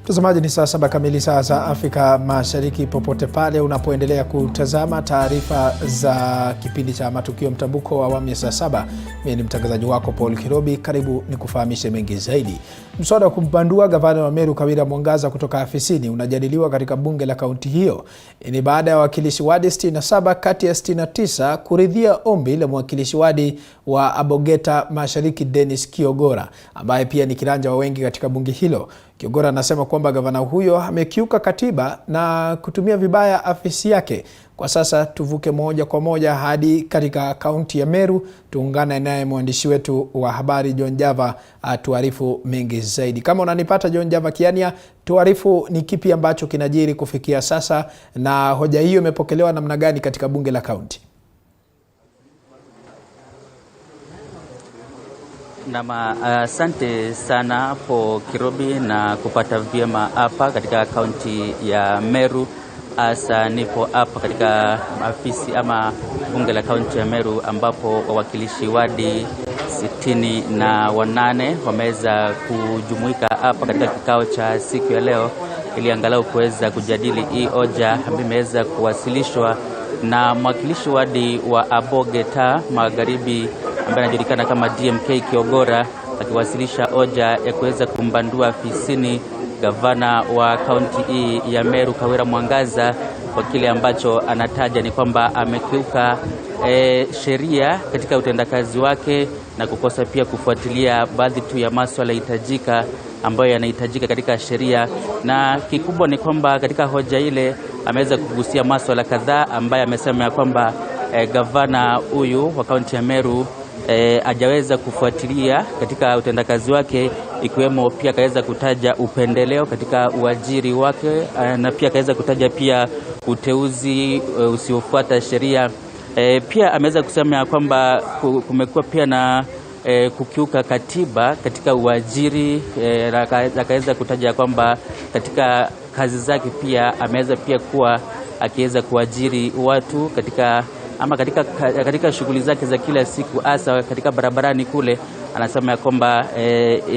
Mtazamaji, ni saa 7 kamili saa za Afrika Mashariki, popote pale unapoendelea kutazama taarifa za kipindi cha Matukio Mtambuko wa awamu ya saa 7. Mimi ni mtangazaji wako Paul Kirobi. Karibu nikufahamishe mengi zaidi. Mswada wa kumbandua gavana wa Meru Kawira Mwangaza kutoka afisini unajadiliwa katika bunge la kaunti hiyo. Ni baada ya wakilishi wadi 67 kati ya 69 kuridhia ombi la mwakilishi wadi wa Abogeta Mashariki Dennis Kiogora, ambaye pia ni kiranja wa wengi katika bunge hilo. Kiogora anasema kwamba gavana huyo amekiuka katiba na kutumia vibaya afisi yake. Kwa sasa tuvuke moja kwa moja hadi katika kaunti ya Meru, tuungane naye mwandishi wetu wa habari John Java tuarifu mengi zaidi. Kama unanipata John Java Kiania, tuarifu ni kipi ambacho kinajiri kufikia sasa, na hoja hiyo imepokelewa namna gani katika bunge la kaunti? Asante sana po Kirobi na kupata vyema hapa katika kaunti ya Meru. Asa nipo hapa katika afisi ama bunge la kaunti ya Meru, ambapo wawakilishi wadi 68 wameweza kujumuika hapa katika kikao cha siku ya leo, ili angalau kuweza kujadili hii hoja ambayo imeweza kuwasilishwa na mwakilishi wadi wa Abogeta Magharibi ambaye anajulikana kama DMK Kiogora, akiwasilisha hoja ya kuweza kumbandua afisini gavana wa kaunti hii ya Meru Kawira Mwangaza kwa kile ambacho anataja ni kwamba amekiuka sheria katika utendakazi wake na kukosa pia kufuatilia baadhi tu ya masuala hitajika ambayo yanahitajika katika sheria. Na kikubwa ni kwamba katika hoja ile ameweza kugusia masuala kadhaa ambaye amesema ya kwamba gavana huyu wa kaunti ya Meru hajaweza kufuatilia katika utendakazi wake, ikiwemo pia kaweza kutaja upendeleo katika uajiri wake, na pia kaweza kutaja pia uteuzi usiofuata sheria. Pia ameweza kusema kwamba kumekuwa pia na kukiuka katiba katika uajiri, na kaweza kutaja kwamba katika kazi zake pia ameweza pia kuwa akiweza kuajiri watu katika shughuli zake za kila siku, hasa katika barabarani kule. Anasema ya kwamba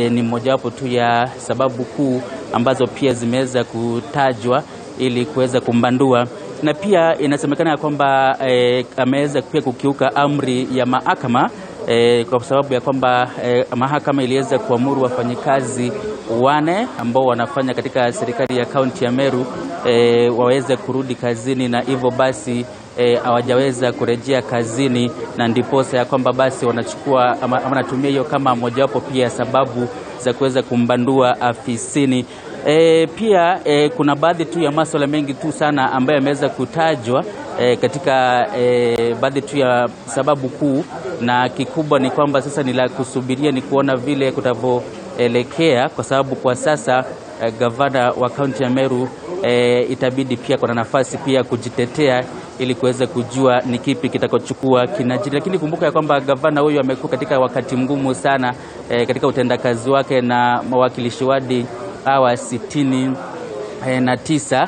ni mojawapo tu ya sababu kuu ambazo pia zimeweza kutajwa ili kuweza kumbandua. Na pia inasemekana ya kwamba ameweza pia kukiuka amri ya mahakama, kwa sababu ya kwamba mahakama iliweza kuamuru wafanyikazi wanne ambao wanafanya katika serikali ya kaunti ya Meru waweze kurudi kazini, na hivyo basi hawajaweza kurejea kazini, na ndiposa ya kwamba basi wanachukua ama wanatumia hiyo kama mojawapo pia sababu za kuweza kumbandua afisini. Pia kuna baadhi tu ya masuala mengi tu sana ambayo yameweza kutajwa katika baadhi tu ya sababu kuu, na kikubwa ni kwamba sasa ni la kusubiria ni kuona vile kutavyoelekea, kwa sababu kwa sasa gavana wa kaunti ya Meru itabidi pia kuna nafasi pia kujitetea ili kuweza kujua ni kipi kitakachochukua kinajiri. Lakini kumbuka ya kwamba gavana huyu amekuwa katika wakati mgumu sana katika utendakazi wake, na mawakilishi wadi hawa 69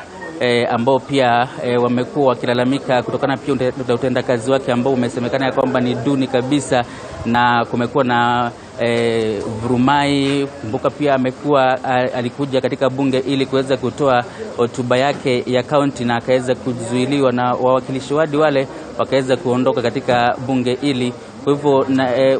ambao pia wamekuwa wakilalamika kutokana pia na utendakazi wake ambao umesemekana ya kwamba ni duni kabisa, na kumekuwa na vurumai. Kumbuka pia alikuja katika bunge ili kuweza kutoa hotuba yake ya kaunti, na akaweza kuzuiliwa na wawakilishi wadi wale wakaweza kuondoka katika bunge hili. Kwa hivyo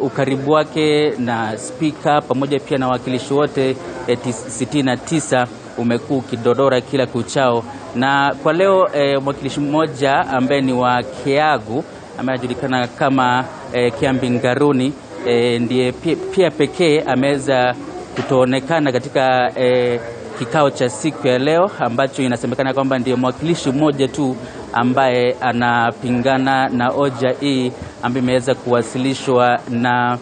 ukaribu wake na speaker pamoja pia na wawakilishi wote 69 umekuwa ukidodora kila kuchao. Na kwa leo mwakilishi mmoja ambaye ni wa Kiagu ambaye anajulikana kama Kiambi Ngaruni ndiye pia pekee ameweza kutoonekana katika kikao cha siku ya leo, ambacho inasemekana kwamba ndiye mwakilishi mmoja tu ambaye anapingana na hoja hii ambayo imeweza kuwasilishwa na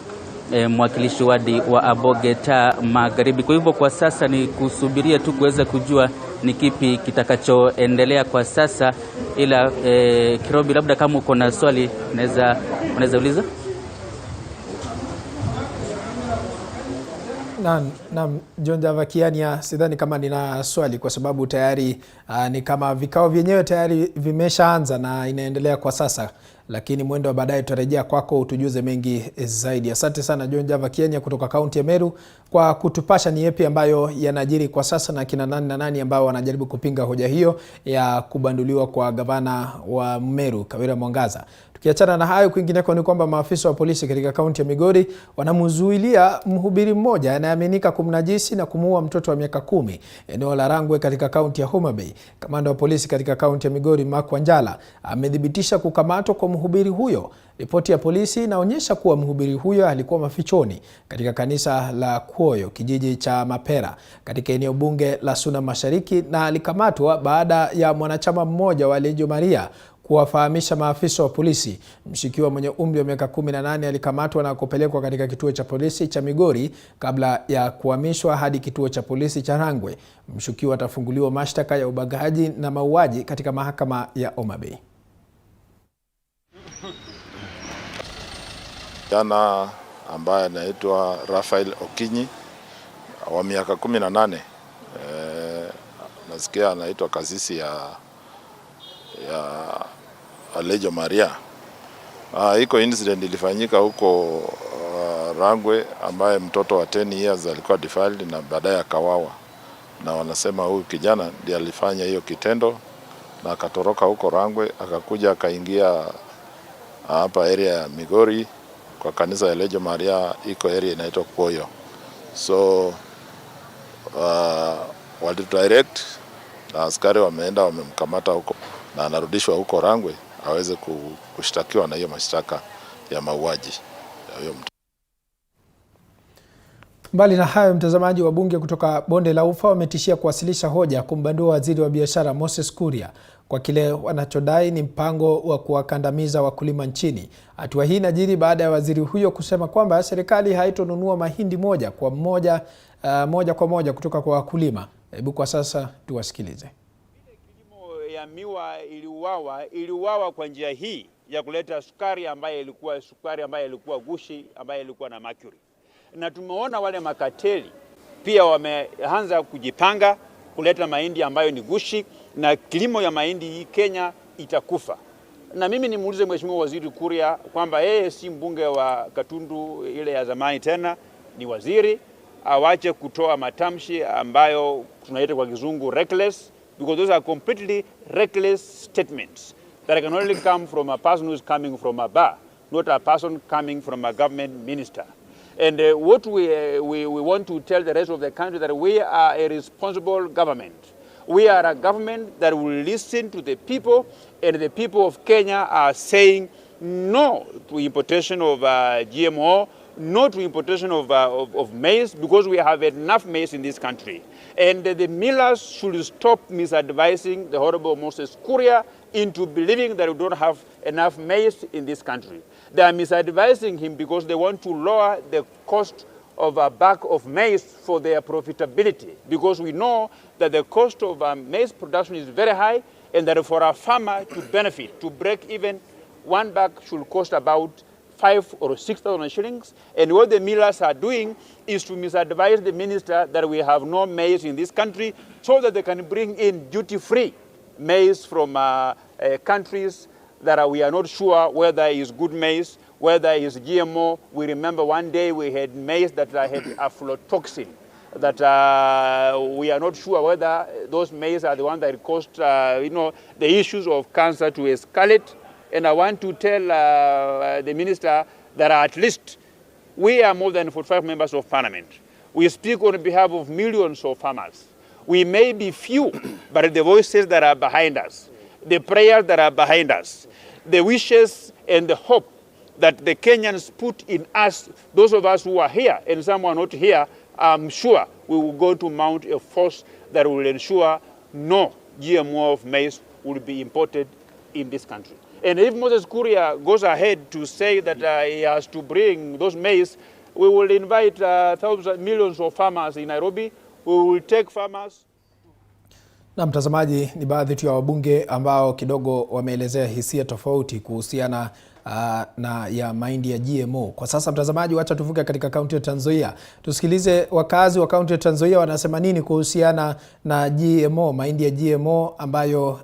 mwakilishi wadi wa Abogeta Magharibi. Kwa hivyo kwa sasa ni kusubiria tu kuweza kujua ni kipi kitakachoendelea kwa sasa. Ila Kirobi, labda kama uko na swali unaweza uliza. Naam, John Java Kiania, sidhani kama nina swali kwa sababu tayari ni kama vikao vyenyewe tayari vimeshaanza na inaendelea kwa sasa. lakini mwendo wa baadaye tutarejea kwako utujuze mengi zaidi. Asante sana John Java Kenya kutoka kaunti ya Meru kwa kutupasha ni yapi ambayo yanajiri kwa sasa na kina nani na nani ambao wanajaribu kupinga hoja hiyo ya kubanduliwa kwa gavana wa Meru Kawira Mwangaza. Tukiachana na hayo, kwingineko ni kwamba maafisa wa polisi katika kaunti ya Migori wanamzuilia mhubiri mmoja anayeaminika kumnajisi na kumuua mtoto wa miaka 10 eneo la Rangwe katika kaunti ya Homa Bay. Kamanda wa polisi katika kaunti ya Migori Mark Wanjala amethibitisha kukamatwa kwa mhubiri huyo. Ripoti ya polisi inaonyesha kuwa mhubiri huyo alikuwa mafichoni katika kanisa la Kuoyo, kijiji cha Mapera katika eneo bunge la Suna Mashariki, na alikamatwa baada ya mwanachama mmoja wa Lejo Maria kuwafahamisha maafisa wa polisi. Mshukiwa mwenye umri wa miaka 18 alikamatwa na kupelekwa katika kituo cha polisi cha Migori kabla ya kuhamishwa hadi kituo cha polisi cha Rangwe. Mshukiwa atafunguliwa mashtaka ya ubagaji na mauaji katika mahakama ya Homa Bay. Jana ambaye anaitwa Rafael Okinyi wa miaka 18, nasikia anaitwa kasisi ya Lejo Maria. Iko incident ilifanyika huko Rangwe ambaye mtoto wa 10 years alikuwa defiled na baadaye akawawa, na wanasema huyu kijana ndiye alifanya hiyo kitendo na akatoroka huko Rangwe akakuja akaingia hapa area ya Migori kwa kanisa ya Lejo Maria, iko area inaitwa Kuoyo. So wali direct na askari wameenda wamemkamata huko na anarudishwa huko Rangwe aweze kushtakiwa na hiyo mashtaka ya mauaji ya huyo mtu. Mbali na hayo, mtazamaji, wa bunge kutoka Bonde la Ufa wametishia kuwasilisha hoja kumbandua waziri wa biashara Moses Kuria kwa kile wanachodai ni mpango wa kuwakandamiza wakulima nchini. Hatua hii inajiri baada ya waziri huyo kusema kwamba serikali haitonunua mahindi moja kwa moja kutoka kwa wakulima. Hebu kwa sasa tuwasikilize. Ya miwa iliuawa kwa njia hii ya kuleta sukari ambayo ilikuwa gushi, ambayo ilikuwa na mercury. Na tumeona wale makateli pia wameanza kujipanga kuleta mahindi ambayo ni gushi, na kilimo ya mahindi hii Kenya itakufa. Na mimi nimuulize Mheshimiwa Waziri Kuria kwamba yeye si mbunge wa Katundu ile ya zamani tena, ni waziri, awache kutoa matamshi ambayo tunaita kwa kizungu reckless, because those are completely reckless statements that can only come from a person who is coming from a bar, not a person coming from a government minister. And what we want to tell the rest of the country that we are a responsible government. We are a government that will listen to the people, and the people of Kenya are saying no to importation of GMO, no to importation of maize, because we have enough maize in this country. And the millers should stop misadvising the Honorable Moses Kuria into believing that we don't have enough maize in this country. They are misadvising him because they want to lower the cost of a bag of maize for their profitability, because we know that the cost of maize production is very high, and that for a farmer to benefit, to break even, one bag should cost about 5,000 or 6,000 shillings. And what the millers are doing is to misadvise the minister that we have no maize in this country, so that they can bring in duty-free maize from countries that we are not sure whether is good maize, whether is GMO. We remember one day we had maize that had aflatoxin, that we are not sure whether those maize are the ones that caused the issues of cancer to escalate. And I want to tell the minister that at least we are more than 45 members of parliament. We speak on behalf of millions of farmers. We may be few, but the voices that are behind us, the prayers that are behind us, the wishes and the hope that the Kenyans put in us, those of us who are here and some who are not here, I'm sure we will go to mount a force that will ensure no GMO of maize will be imported in this country. And if Moses Kuria goes ahead to say that he has to bring those maize, we will invite millions of farmers in Nairobi. We will take farmers. Na mtazamaji, ni baadhi tu ya wabunge ambao kidogo wameelezea hisia tofauti kuhusiana na ya mahindi ya GMO. Kwa sasa mtazamaji, wacha tuvuke katika kaunti ya Trans Nzoia. Tusikilize wakazi wa kaunti ya Trans Nzoia wanasema nini kuhusiana na GMO, mahindi ya GMO ambayo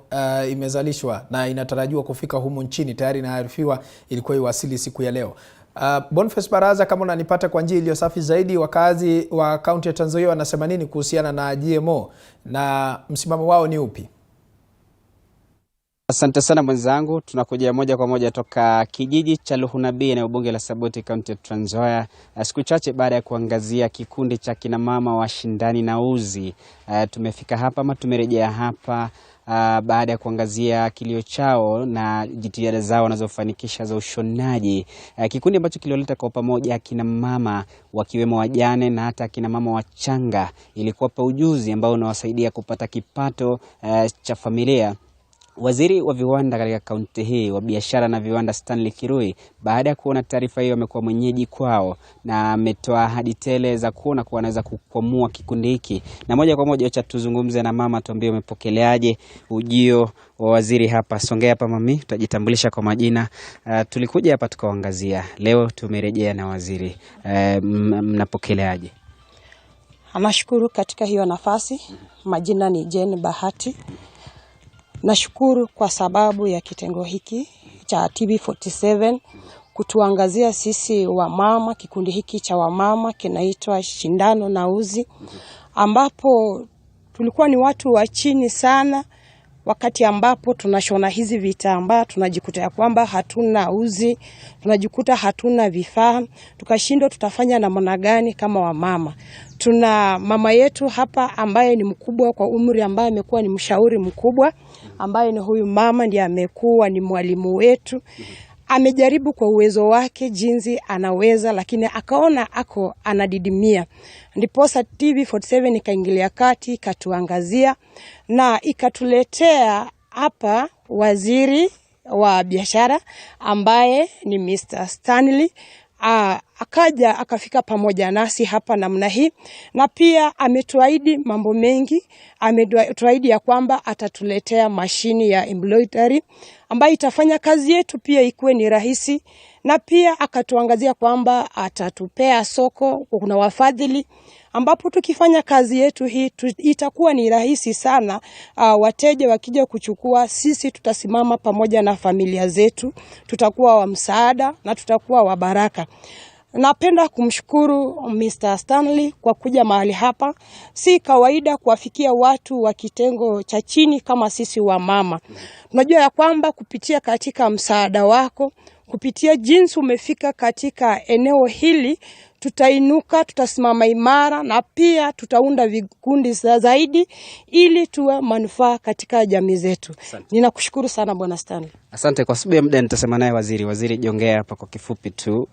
imezalishwa na inatarajiwa kufika humu nchini. Tayari inaarifiwa ilikuwa iwasili siku ya leo. Boniface Baraza, kama unanipata kwa njia iliyo safi zaidi, wakazi wa kaunti ya Trans Nzoia wanasema nini kuhusiana na GMO na msimamo wao ni upi? Asante sana mwenzangu, tunakuja moja kwa moja toka kijiji cha Luhunabii na ubunge la Saboti kaunti ya Trans Nzoia, siku chache baada ya kuangazia kikundi cha kina mama washindani na uzi. Tumefika hapa ama tumerejea hapa baada ya kuangazia kilio chao na jitihada zao wanazofanikisha za ushonaji. Kikundi ambacho kilioleta kwa pamoja kina mama wakiwemo wajane na hata kina mama wachanga, ili kuwapa ujuzi ambao unawasaidia kupata kipato cha familia. Waziri wa viwanda katika kaunti hii wa biashara na viwanda Stanley Kirui, baada ya kuona taarifa hiyo, amekuwa mwenyeji kwao na ametoa ahadi tele za kuona kuwa anaweza kukwamua kikundi hiki. Na moja kwa moja acha tuzungumze na mama, tuambie umepokeleaje ujio wa waziri hapa. Songea hapa mami, tutajitambulisha kwa majina. Tulikuja hapa tukaangazia, leo tumerejea na waziri. Mnapokeleaje? Nashukuru katika hiyo nafasi. Majina ni Jane Bahati. Nashukuru kwa sababu ya kitengo hiki cha TV47 kutuangazia sisi wa mama. Kikundi hiki cha wamama kinaitwa Shindano na Uzi, ambapo tulikuwa ni watu wa chini sana. Wakati ambapo tunashona hizi vitambaa, tunajikuta ya kwamba hatuna uzi, tunajikuta hatuna vifaa, tukashindwa tutafanya namna gani kama wamama. Tuna mama yetu hapa ambaye ni mkubwa kwa umri, ambaye amekuwa ni mshauri mkubwa, ambaye ni huyu mama ndiye amekuwa ni mwalimu wetu. Amejaribu kwa uwezo wake jinsi anaweza, lakini akaona anadidimia. Ndiposa TV47 ikaingilia kati, ikatuangazia na ikatuletea hapa waziri wa biashara ambaye ni Mr. Stanley. Akaja akafika pamoja nasi hapa namna hii, na pia ametuahidi mambo mengi. Ametuahidi ya kwamba atatuletea mashini ya embroidery ambayo itafanya kazi yetu pia ikuwe ni rahisi, na pia akatuangazia kwamba atatupea soko, kuna wafadhili ambapo tukifanya kazi yetu hii itakuwa ni rahisi sana. Wateja wakija kuchukua, sisi tutasimama pamoja na familia zetu, tutakuwa wa msaada na tutakuwa wa baraka. Napenda kumshukuru Mr. Stanley kwa kuja mahali hapa. Si kawaida kuwafikia watu wa kitengo cha chini kama sisi wa mama. Tunajua ya kwamba kupitia katika msaada wako, kupitia jinsi umefika katika eneo hili, tutainuka, tutasimama imara na pia tutaunda vikundi zaidi ili tuwe manufaa katika jamii zetu. Ninakushukuru sana Bwana Stanley. Asante. Kwa sababu ya muda nitasema naye waziri. Waziri, jongea hapa kwa kifupi tu.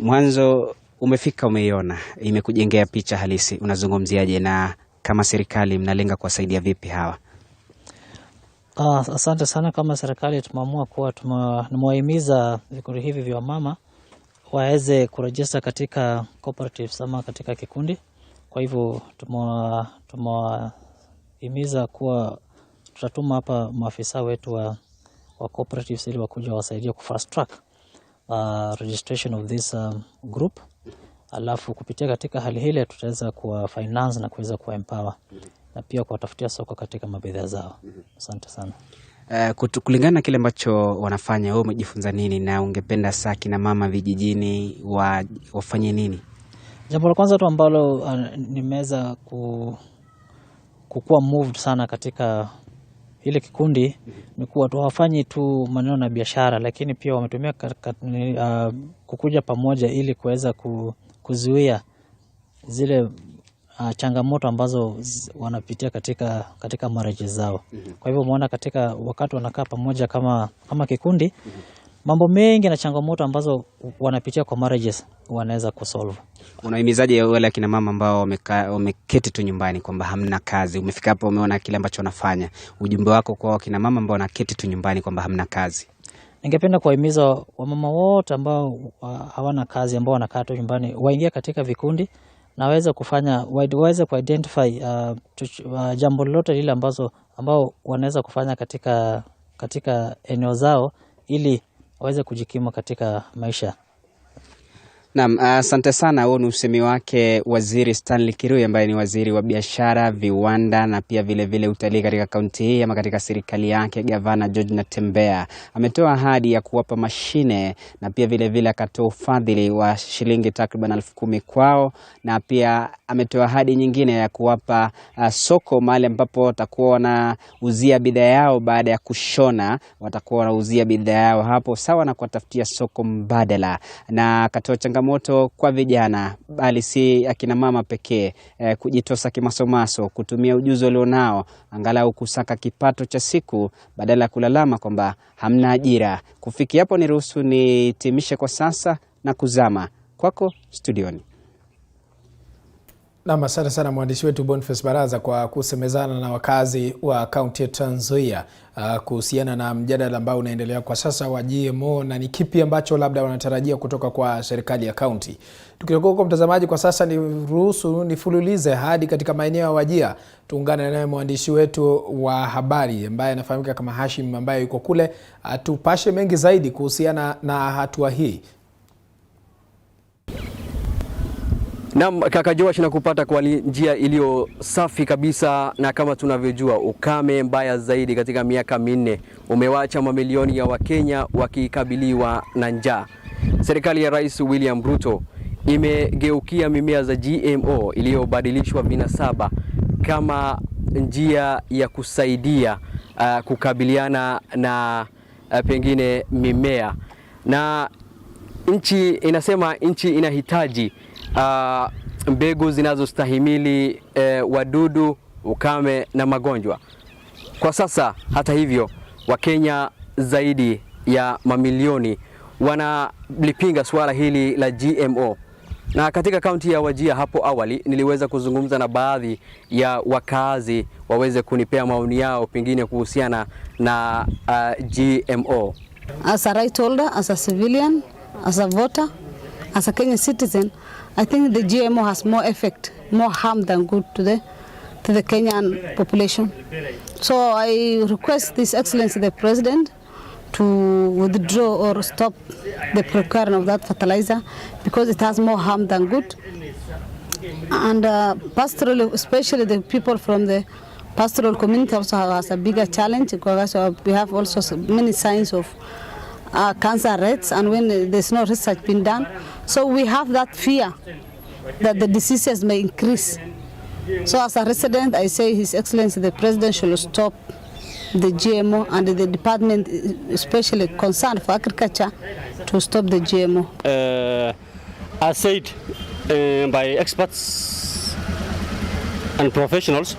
Mwanzo umefika, umeiona, imekujengea picha halisi, unazungumziaje na kama serikali mnalenga kuwasaidia vipi hawa? Asante sana. Kama serikali tumeamua kuwa tumewahimiza vikundi hivi vya mama waweze kurejista katika cooperatives ama katika kikundi. Kwa hivyo tumewahimiza kuwa tutatuma hapa maafisa wetu wa cooperatives ili wakuja wasaidie ku fast track registration of this group. Alafu kupitia katika hali hile tutaweza kuwa finance na kuweza kuwa empower na pia kuwatafutia soko katika mabidhaa zao. Asante sana. Kulingana na kile ambacho wanafanya, wewe umejifunza nini na ungependa saa kina mama vijijini wafanye nini? Jambo la kwanza tu ambalo nimeweza kukua moved sana katika ile kikundi ni kuwa tuwafanyi tu maneno na biashara, lakini pia wametumia kukuja pamoja ili kuweza kuzuia zile changamoto ambazo wanapitia katika marriage zao. Kwa hivyo umeona katika wakati wanakaa pamoja kama kikundi, mambo mengi na changamoto ambazo wanapitia kwa marriages wanaweza kusolve. Unahimizaje wale akina mama ambao wameketi tu nyumbani kwamba hamna kazi? Umefika hapo umeona kile ambacho wanafanya. Ujumbe wako kwa akina mama ambao wanaketi tu nyumbani kwamba hamna kazi? Ningependa kuwahimiza wamama wote ambao hawana kazi, ambao wanakaa tu nyumbani, waingie katika vikundi na waweze kuidentify jambo lolote lile ambao wanaweza kufanya katika eneo zao ili waweze kujikimu katika maisha. Naam, asante sana. Huo ni usemi wake Waziri Stanley Kirui ambaye ni waziri wa biashara, viwanda na pia vile utalii katika kaunti hii ama katika serikali yake. Gavana George Natembeya ametoa ahadi ya kuwapa mashine na pia vile akatoa ufadhili wa shilingi takriban 10,000 kwao, na pia ametoa ahadi nyingine ya kuwapa soko mahali ambapo watakuwa wanauzia bidhaa yao baada ya kushona, watakuwa wanauzia bidhaa yao hapo sawa na kuwatafutia soko mbadala. Na akatoa changamoto kwa vijana bali si akina mama pekee, kujitosa kimasomaso, kutumia ujuzi walionao angalau kusaka kipato cha siku badala ya kulalama kwamba hamna ajira. Kufikia hapo niruhusu nitimishe kwa sasa na kuzama kwako studioni. Na asante sana mwandishi wetu Boniface Baraza kwa kusemezana na wakazi wa kaunti ya Trans Nzoia kuhusiana na mjadala ambao unaendelea kwa sasa wa GMO na ni kipi ambacho labda wanatarajia kutoka kwa serikali ya kaunti. Tukitoka huko mtazamaji, kwa sasa ni ruhusu nifululize hadi katika maeneo ya Wajir. Tuungane naye mwandishi wetu wa habari ambaye anafahamika kama Hashim ambaye yuko kule, tupashe mengi zaidi kuhusiana na hatua hii. Naam, kaka Joash, na kupata kwa njia iliyo safi kabisa. Na kama tunavyojua, ukame mbaya zaidi katika miaka 4 umewacha mamilioni ya Wakenya wakikabiliwa na njaa. Serikali ya Rais William Ruto imegeukia mimea za GMO iliyobadilishwa vinasaba kama njia ya kusaidia kukabiliana na pengine mimea, na nchi inasema nchi inahitaji mbegu zinazostahimili wadudu, ukame na magonjwa. Kwa sasa hata hivyo, Wakenya zaidi ya mamilioni wanalipinga suala hili la GMO. Na katika kaunti ya Wajir hapo awali niliweza kuzungumza na baadhi ya wakazi waweze kunipea maoni yao pengine kuhusiana na GMO. As a right holder, as a civilian, as a voter, as a Kenyan citizen, I think the GMO has more effect, more harm than good to the Kenyan population. So I request His Excellency the President to withdraw or stop the procuring of that fertilizer because it has more harm than good. And pastorally, especially the people from the pastoral community also has a bigger challenge because we have also many signs of cancer rates, and when there's no research being done, so we have that fear that the diseases may increase. So as a resident, I say His Excellency the President should stop the GMO, and the department especially concerned for agriculture to stop the GMO. As said by experts and professionals,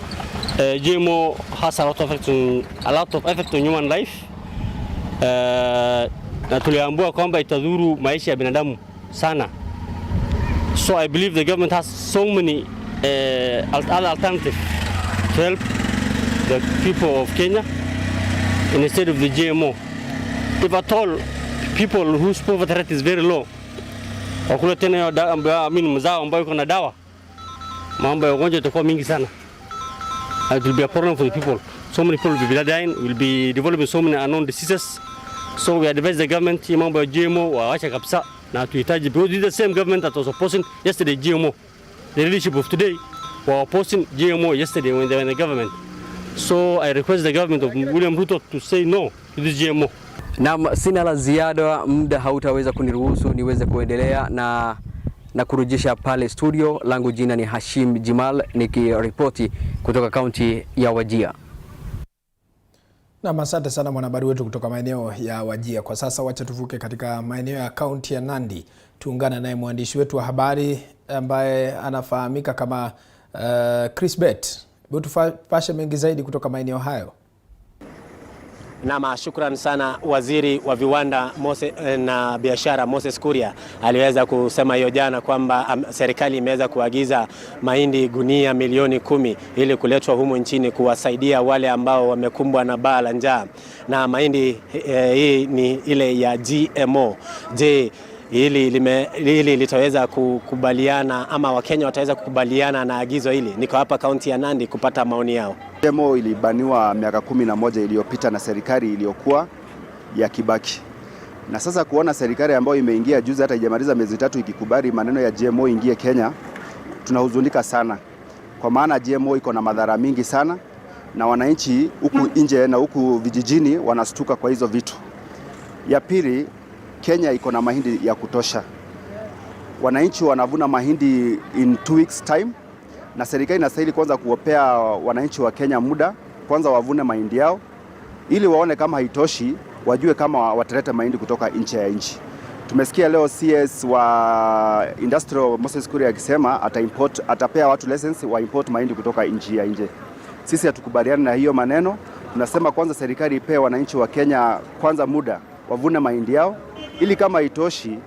GMO has a lot of effect on human life. Na tuliambiwa kwamba itadhuru maisha ya binadamu sana. So I believe the government has so many other alternatives to help the people of Kenya instead of the GMO. If at all people whose poverty rate is very low, wakule tena mzao ambayo iko na dawa, mambo ya ugonjwa itakuwa mingi sana. It will be a problem for the people. So many people will be dying, will be developing so many unknown diseases. So we advise the government mambo ya GMO waache kabisa, na tuhitaji, because this is the same government that was opposing yesterday GMO. The leadership of today were opposing GMO yesterday when they were in the government. So I request the government of William Ruto to say no to this GMO. Na sina la ziada, muda hautaweza kuniruhusu niweze kuendelea na kurejesha pale studio. Langu jina ni Hashim Jimal nikiripoti kutoka kaunti ya Wajir. Na asante sana mwanahabari wetu kutoka maeneo ya Wajir. Kwa sasa wacha tuvuke katika maeneo ya kaunti ya Nandi. Tuungana naye mwandishi wetu wa habari ambaye anafahamika kama Chris Bet. Tupashe mengi zaidi kutoka maeneo hayo. Na shukrani sana waziri wa viwanda na biashara Moses Kuria aliweza kusema hiyo jana kwamba serikali imeweza kuagiza mahindi gunia milioni 10 ili kuletwa humu nchini kuwasaidia wale ambao wamekumbwa na baa la njaa. Na mahindi hii ni ile ya GMO. Je, hili litaweza kukubaliana ama Wakenya wataweza kukubaliana na agizo hili. Niko hapa kaunti ya Nandi kupata maoni yao. GMO ilibaniwa miaka 11 iliyopita na serikali iliyokuwa ya Kibaki. Na sasa kuona serikali ambayo imeingia juzi hata ijamaliza miezi 3 ikikubali maneno ya GMO ingie Kenya, tunahuzunika sana. Kwa maana GMO iko na madhara mingi sana na wananchi huku nje na huku vijijini wanastuka kwa hizo vitu. Ya pili, Kenya iko na mahindi ya kutosha. Wananchi wanavuna mahindi in 2 weeks time na serikali inastahili kwanza kuwapea wananchi wa Kenya muda kwanza wavune mahindi yao ili waone kama haitoshi, wajue kama wataleta mahindi kutoka nje ya nchi. Tumesikia leo CS wa Industrial Moses Kuria akisema atapea watu license wa import mahindi kutoka nchi ya nje. Sisi hatukubaliani na hiyo maneno. Tunasema kwanza serikali ipee wananchi wa Kenya kwanza muda wavune mahindi yao ili kama haitoshi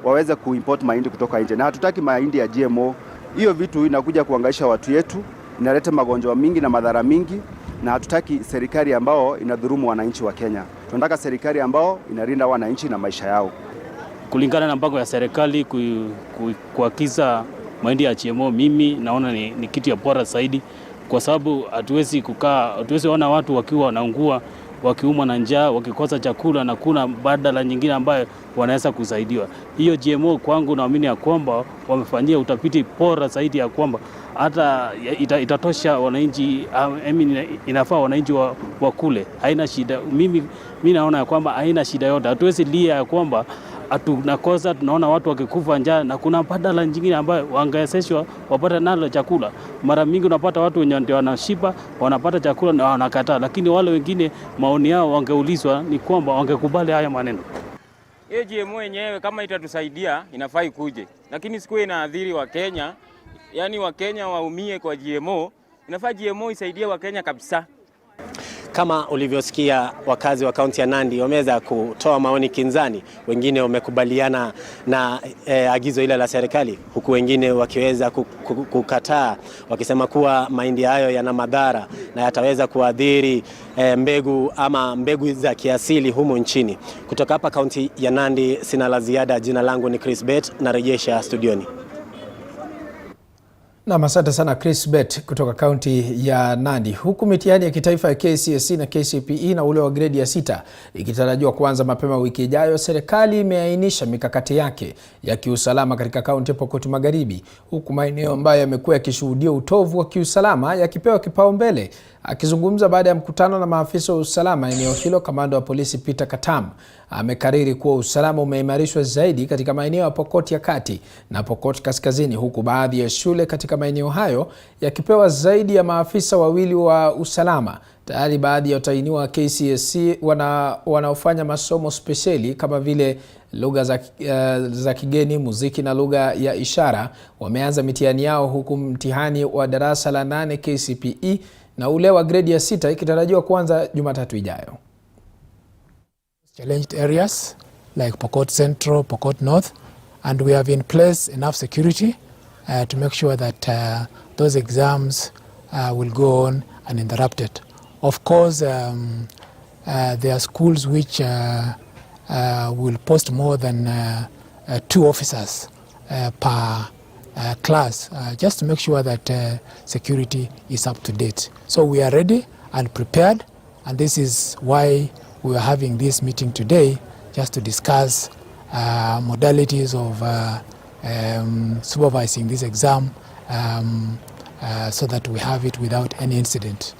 waweze kuimport mahindi kutoka nje. Na hatutaki mahindi ya GMO. Hiyo vitu inakuja kuangaisha watu yetu, inaleta magonjwa mingi na madhara mingi, na hatutaki serikali ambao inadhulumu wananchi wa Kenya. Tunataka serikali ambao inalinda wananchi na maisha yao. Kulingana na mpango ya serikali kuagiza mahindi ya GMO, mimi naona ni kitu ya bora zaidi, kwa sababu hatuwezi ona watu wakiwa wanaungua, wakiumwa na njaa, wakikosa chakula na kuna badala nyingine ambayo wanaweza kusaidiwa. Hiyo GMO kwangu naamini ya kwamba wamefanyia utafiti bora zaidi ya kwamba hata itatosha wananchi, inafaa wananchi wa kule. Haina shida. Mimi naona ya kwamba haina shida yote. Hatuwezi lia ya kwamba tunakosa, tunaona watu wakikufa njaa na kuna badala nyingine ambayo wangewezeshwa wapate nalo chakula. Mara mingi unapata watu wenye ndio wanashiba, wanapata chakula na wanakataa, lakini wale wengine maoni yao wangeulizwa ni kwamba wangekubali haya maneno. Hiyo GMO yenyewe kama itatusaidia inafaa ikuje, lakini siku inaadhiri wa Kenya, yani wa Kenya waumie kwa GMO. Inafaa GMO isaidie wa Kenya kabisa. Kama ulivyosikia, wakazi wa kaunti ya Nandi wameweza kutoa maoni kinzani. Wengine wamekubaliana na agizo ile la serikali, huku wengine wakiweza kukataa, wakisema kuwa mahindi hayo yana madhara na yataweza kuadhiri mbegu za kiasili humu nchini. Kutoka hapa kaunti ya Nandi sina la ziada. Jina langu ni Chris Bet, na rejesha studioni. Na asante sana Chris Bet kutoka kaunti ya Nandi. Huku mitihani ya kitaifa ya KCSE na KCPE na ule wa gredi ya 6 ikitarajiwa kuanza mapema wiki ijayo, serikali imeainisha mikakati yake ya kiusalama katika kaunti ya Pokot Magharibi, huku maeneo ambayo yamekuwa yakishuhudia utovu wa kiusalama yakipewa kipaumbele. Akizungumza baada ya mkutano na maafisa wa usalama eneo hilo, kamanda wa polisi Peter Katam amekariri kuwa usalama umeimarishwa zaidi katika maeneo ya Pokot ya Kati na Pokot Kaskazini, huku baadhi ya shule katika maeneo hayo yakipewa zaidi ya maafisa wawili wa usalama. Tayari baadhi ya watahiniwa wa KCSE wanaofanya masomo spesheli kama vile lugha za kigeni, muziki na lugha ya ishara wameanza mitihani yao, huku mtihani wa darasa la 8 KCPE na ule wa gredi ya 6 ikitarajiwa kuanza Jumatatu ijayo. Challenged areas like Pokot Central, Pokot North, and we have in place enough security to make sure that those exams will go on uninterrupted. Of course, there are schools which will post more than 2 officers per class, just to make sure that security is up to date. So we are ready and prepared, and this is why we are having this meeting today, just to discuss modalities of supervising this exam so that we have it without any incident.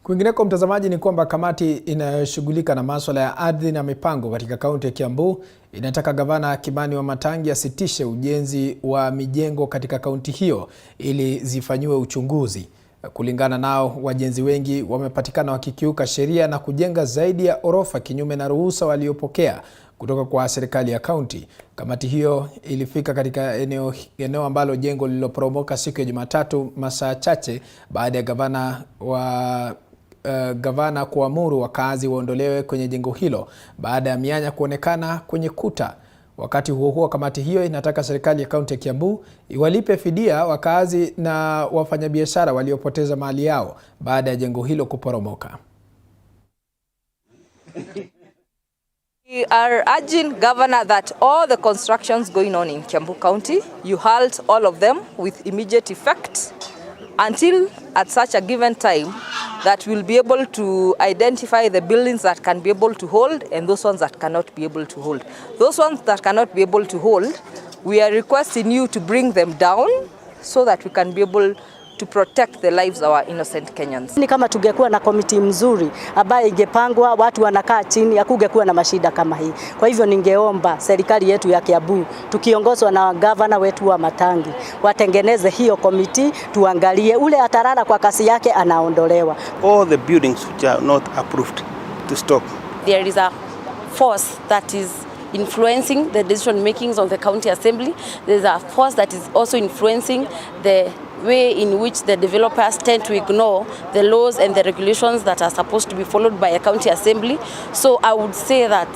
Kwingineko mtazamaji, ni kwamba kamati inayoshughulika na masuala ya ardhi na mipango katika kaunti ya Kiambu inataka gavana Kimani Wamatangi asitishe ujenzi wa mijengo katika kaunti hiyo ili zifanyiwe uchunguzi. Kulingana nao, wajenzi wengi wamepatikana wakikiuka sheria na kujenga zaidi ya orofa kinyume na ruhusa waliopokea kutoka kwa serikali ya kaunti. Kamati hiyo ilifika katika eneo ambalo jengo lililoporomoka siku ya Jumatatu, masaa chache baada ya gavana kuamuru wakazi waondolewe kwenye jengo hilo baada ya mianya kuonekana kwenye kuta. Wakati huo huo, kamati hiyo inataka serikali ya kaunti ya Kiambu iwalipe fidia wakazi na wafanyabiashara waliopoteza mali yao baada ya jengo hilo kuporomoka. We are urging Governor that all the constructions going on in Kiambu County, you halt all of them with immediate effect until at such a given time that we'll be able to identify the buildings that can be able to hold and those ones that cannot be able to hold. Those ones that cannot be able to hold, we are requesting you to bring them down so that we can be able to protect the lives of our innocent Kenyans. Ni kama tungekuwa na komiti mzuri ambaye ingepangwa, watu wanakaa chini, hakungekuwa na mashida kama hii. Kwa hivyo ningeomba serikali yetu ya Kiambu tukiongozwa na gavana wetu wa Matangi watengeneze hiyo komiti, tuangalie ule atarara kwa kasi yake anaondolewa. All the buildings which are not approved to stop. There is a force that is influencing the decision makings of the county assembly. There is a force that is also influencing the way in which the developers tend to ignore the laws and the regulations that are supposed to be followed by a county assembly. So I would say that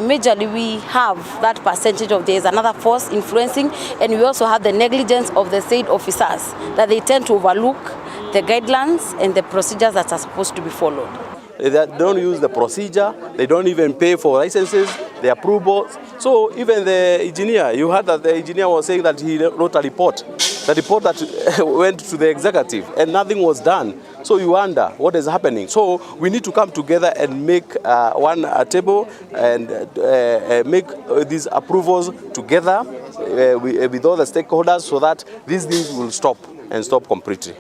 majorly we have that percentage of there is another force influencing, and we also have the negligence of the said officers that they tend to overlook the guidelines and the procedures that are supposed to be followed. They don't use the procedure, they don't even pay for licenses, the approvals. So even the engineer, you heard that the engineer was saying that he wrote a report. The report that went to the executive and nothing was done. So you wonder what is happening. So we need to come together and make one table and make these approvals together with all the stakeholders so that these things will stop and stop completely.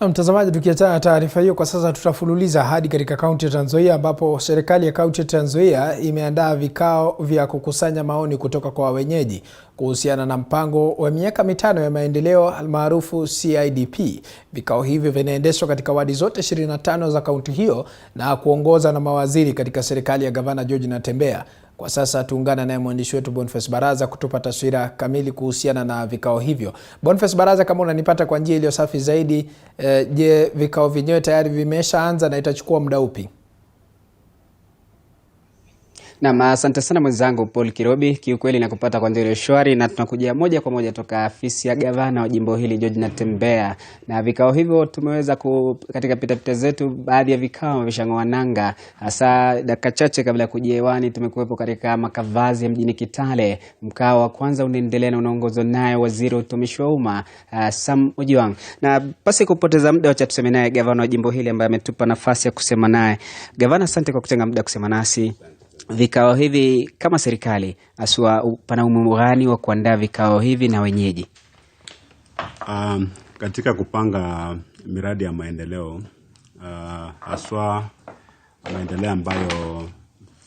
Na mtazamaji, tukiacha taarifa hiyo kwa sasa tutafululiza hadi katika kaunti ya Trans Nzoia ambapo serikali ya kaunti ya Trans Nzoia imeandaa vikao vya kukusanya maoni kutoka kwa wenyeji kuhusiana na mpango wa miaka 5 ya maendeleo maarufu CIDP. Vikao hivyo vinaendeshwa katika wadi zote 25 za kaunti hiyo na kuongoza na mawaziri katika serikali ya Gavana George Natembeya. Kwa sasa tuungana naye mwandishi wetu Boniface Baraza kutupa taswira kamili kuhusiana na vikao hivyo. Boniface Baraza, kama unanipata kwa njia iliyo safi zaidi, je, vikao vyenyewe tayari vimeshaanza na itachukua muda upi? Na asante sana mwenzangu Paul Kirobi, kiukweli nakupata kwa ndio shwari, na tunakuja moja kwa moja toka afisi ya gavana wa jimbo hili George Natembeya. Na vikao hivyo tumeweza katika pitapita zetu baadhi ya vikao vishang'oa nanga, hasa dakika chache kabla ya kujia hewani tumekuwepo katika makavazi ya mjini Kitale. Mkao wa kwanza unaendelea na unaongozwa naye waziri wa utumishi wa umma Sam Ojwang. Na pasi kupoteza muda, acha tuseme naye gavana wa jimbo hili ambaye ametupa nafasi ya kusema naye. Gavana, asante kwa kutenga muda kusema nasi. Vikao hivi kama serikali aswa pana umuhimu gani wa kuandaa vikao hivi na wenyeji? Katika kupanga miradi ya maendeleo, aswa maendeleo ambayo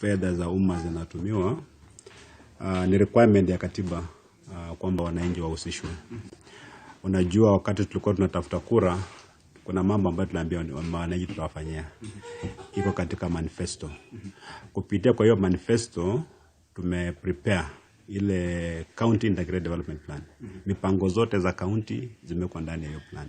fedha za umma zinatumiwa, ni requirement ya katiba kwamba wananchi wahusishwe. Unajua, wakati tulikuwa tunatafuta kura, kuna mambo ambayo tunaambia wananchi tutawafanyia. Iko katika manifesto. Kupitia kwa hiyo manifesto tumeprepare ile county integrated development plan. Mipango zote za county zimekuwa ndani ya hiyo plan.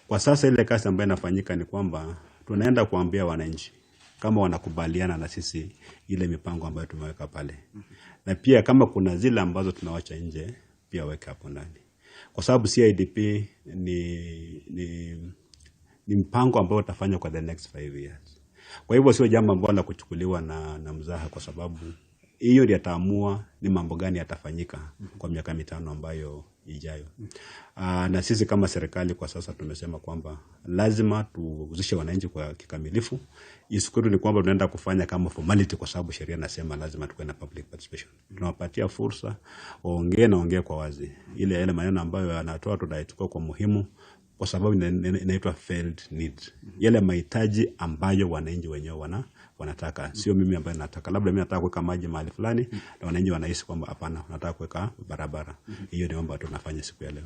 Kwa sasa ile kazi ambayo inafanyika ni kwamba tunaenda kuambia wananchi kama wanakubaliana na sisi ile mipango ambayo tumeweka pale. Na pia kama kuna zile ambazo tunawacha nje, pia weka hapo ndani. Kwa sababu CIDP ni mpango ambao utafanywa kwa the next 5 years. Kwa hivyo sio jambo ambalo la kuchukuliwa na mzaha, kwa sababu hiyo ndiyo yataamua ni mambo gani yatafanyika kwa miaka 5 ambayo ijayo. Na sisi kama serikali kwa sasa tumesema kwamba lazima tuhusishe wananchi kwa kikamilifu. Isikuru ni kwamba tunaenda kufanya kama formality, kwa sababu sheria inasema lazima tuwe na public participation. Tunawapatia fursa waongee kwa wazi. Ile maneno ambayo yanatoa tunaichukua kwa muhimu, kwa sababu inaitwa felt need. Yale mahitaji ambayo wananchi wenyewe wanataka, sio mimi ambaye nataka. Labda mimi nataka kuweka maji mahali fulani na wananchi wanahisi kwamba hapana, nataka kuweka barabara. Hiyo ni mambo tunafanya siku ya leo.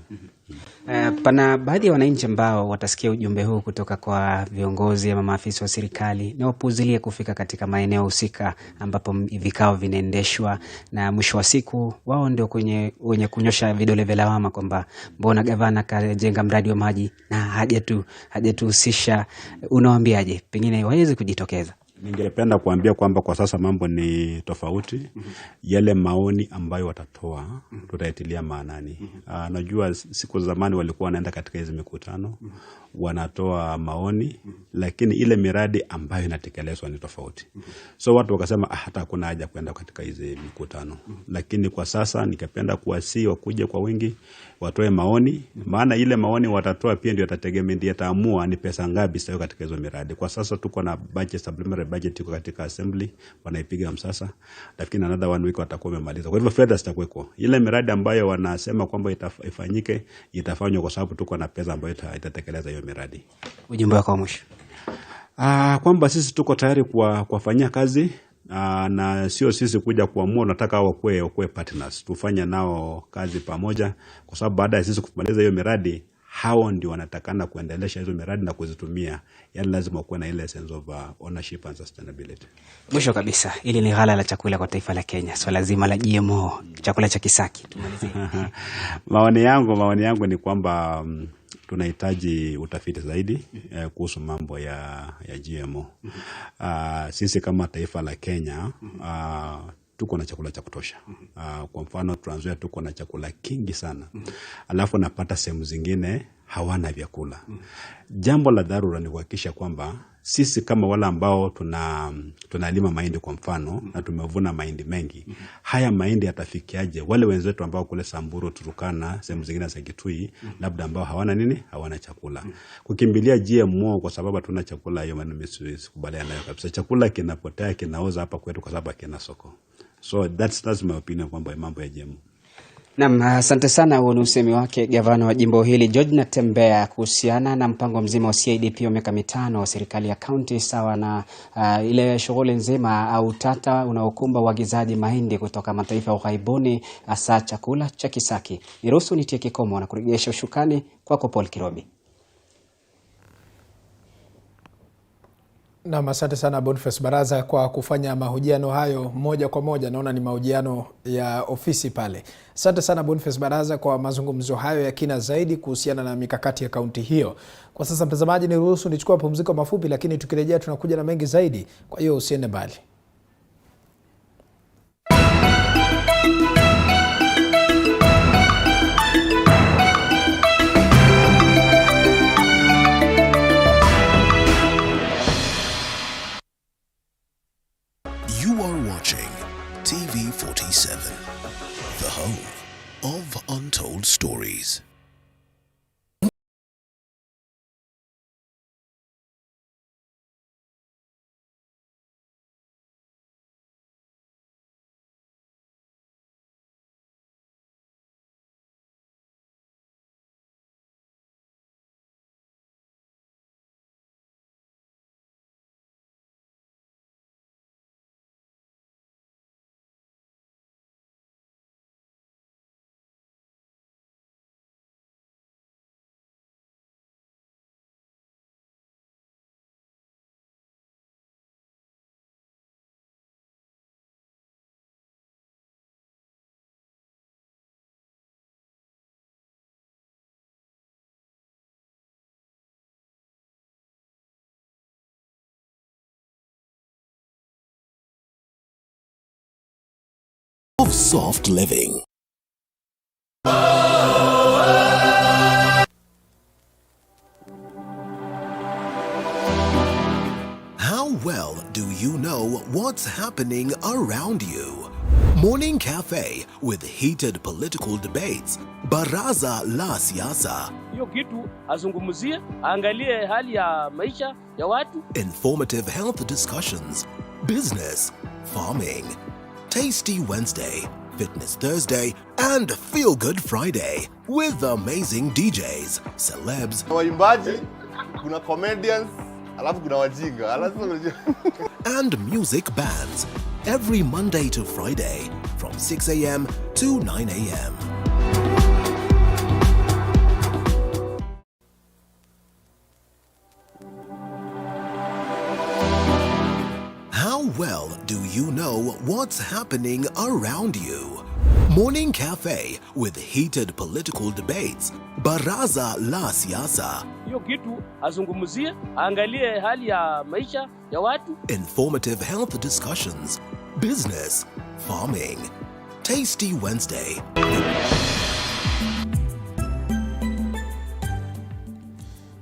Pana baadhi ya wananchi ambao watasikia ujumbe huu kutoka kwa viongozi ama maafisa wa serikali na wapuuzilie kufika katika maeneo husika ambapo vikao vinaendeshwa, na mwisho wa siku wao ndio wenye kunyosha vidole vya lawama kwamba mbona gavana kajenga mradi wa maji na hajatuhusisha. Unawaambiaje pengine waweze kujitokeza? Ningependa kuambia kwamba kwa sasa mambo ni tofauti. Yale maoni ambayo watatoa tutaitilia maanani. Najua siku zamani walikuwa wanaenda katika hizo mikutano, wanatoa maoni, lakini ile miradi ambayo inatekelezwa ni tofauti. So watu wakasema hata hakuna haja kwenda katika hizo mikutano. Lakini kwa sasa ningependa kuwasihi wakuje kwa wingi, watoe maoni, maana ile maoni watatoa pia ndio yatategemea, ndio yataamua ni pesa ngapi zitayo katika hizo miradi. Kwa sasa tuko na budget, supplementary budget iko katika assembly, wanaipiga msasa, lakini another 1 week watakuwa wamemaliza. Kwa hivyo fedha zitakuweko. Ile miradi ambayo wanasema kwamba ifanyike itafanywa, kwa sababu tuko na pesa ambayo itatekeleza hiyo miradi. Ujumbe wako wa mwisho? Kwamba sisi tuko tayari kuwafanyia kazi, na sio sisi kuja kuamua nataka hao wakue partners. Tufanye nao kazi pamoja, kwa sababu baada ya sisi kumaliza hiyo miradi, hao ndio wanatakana kuendelesha hizo miradi na kuzitumia. Yaani lazima kuwe na ile sense of ownership and sustainability. Mwisho kabisa, ili ni ghala la chakula kwa taifa la Kenya. Swala zima la GMO, chakula cha kisaki, tumalizie. Maoni yangu ni kwamba tunahitaji utafiti zaidi kuhusu mambo ya GMO. Sisi kama taifa la Kenya tuko na chakula cha kutosha. Kwa mfano Trans Nzoia tuko na chakula kingi sana. Alafu napata sehemu zingine hawana vyakula. Jambo la dharura ni kuhakikisha kwamba sisi kama wala ambao tunalima mahindi kwa mfano, na tumevuna mahindi mengi, haya mahindi yatafikiaje wale wenzetu ambao kule Samburu, Turukana, sehemu zingine za Kitui, labda ambao hawana chakula. Kukimbilia GMO kwa sababu hatuna chakula, hiyo maneno sikubaliana nayo kabisa. Chakula kinapotea, kinaoza hapa kwetu kwa sababu hakina soko. So that's my opinion kwamba mambo ya GMO. Naam, asante sana. Huo ni usemi wake gavana wa jimbo hili George Natembea kuhusiana na mpango mzima wa CIDP wa miaka 5 wa serikali ya kaunti, sawa na ile shughuli nzima au tata unaokumba uagizaji mahindi kutoka mataifa ya ughaibuni, hasa chakula cha kisaki. Niruhusu nitie kikomo na kurejesha ushukani kwako Paul Kirobi. Na asante sana Boniface Baraza kwa kufanya mahojiano hayo moja kwa moja. Naona ni mahojiano ya ofisi pale. Asante sana Boniface Baraza kwa mazungumzo hayo ya kina zaidi kuhusiana na mikakati ya kaunti hiyo. Kwa sasa mtazamaji, niruhusu nichukue pumziko mafupi, lakini tukirejea tunakuja na mengi zaidi. Kwa hiyo usiende mbali. TV47, the home of untold stories. Of soft living. How well do you know what's happening around you? Morning Cafe with heated political debates. Baraza la Siasa. Hiyo kitu azungumzie, angalie hali ya maisha ya watu. Informative health discussions. Business, farming. Tasty Wednesday, Fitness Thursday, and Feel Good Friday with amazing DJs, celebs, waimbaji, kuna comedians, alafu kuna wajinga, and music bands every Monday to Friday from 6 a.m. to 9 a.m. How well do you know what's happening around you? Morning Cafe with heated political debates. Baraza la siasa. Hiyo kitu azungumzie, angalie hali ya maisha ya watu. Informative health discussions. Business. Farming. Tasty Wednesday.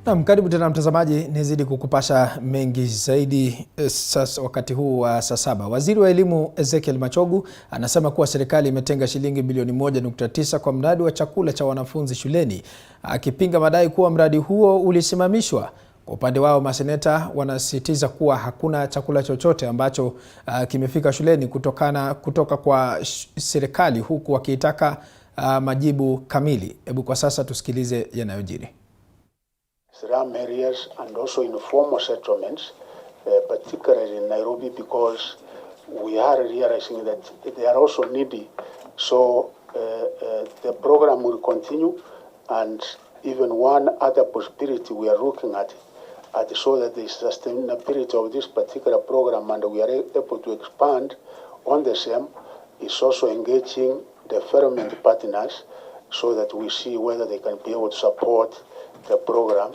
Naam, karibu tena mtazamaji, nizidi kukupasha mengi zaidi sasa wakati huu wa saa 7. Waziri wa Elimu Ezekiel Machogu anasema kuwa serikali imetenga shilingi bilioni 1.9 kwa mradi wa chakula cha wanafunzi shuleni, akipinga madai kuwa mradi huo ulisimamishwa. Kwa upande wao, maseneta wanasisitiza kuwa hakuna chakula chochote ambacho kimefika shuleni kutoka kwa serikali, huku wakiitaka majibu kamili. Hebu kwa sasa tusikilize yanayojiri. Slum areas and also informal settlements, particularly in Nairobi, because we are realizing that they are also needy. So the program will continue, and even one other possibility we are looking at so that the sustainability of this particular program and we are able to expand on the same is also engaging the development partners so that we see whether they can be able to support the program,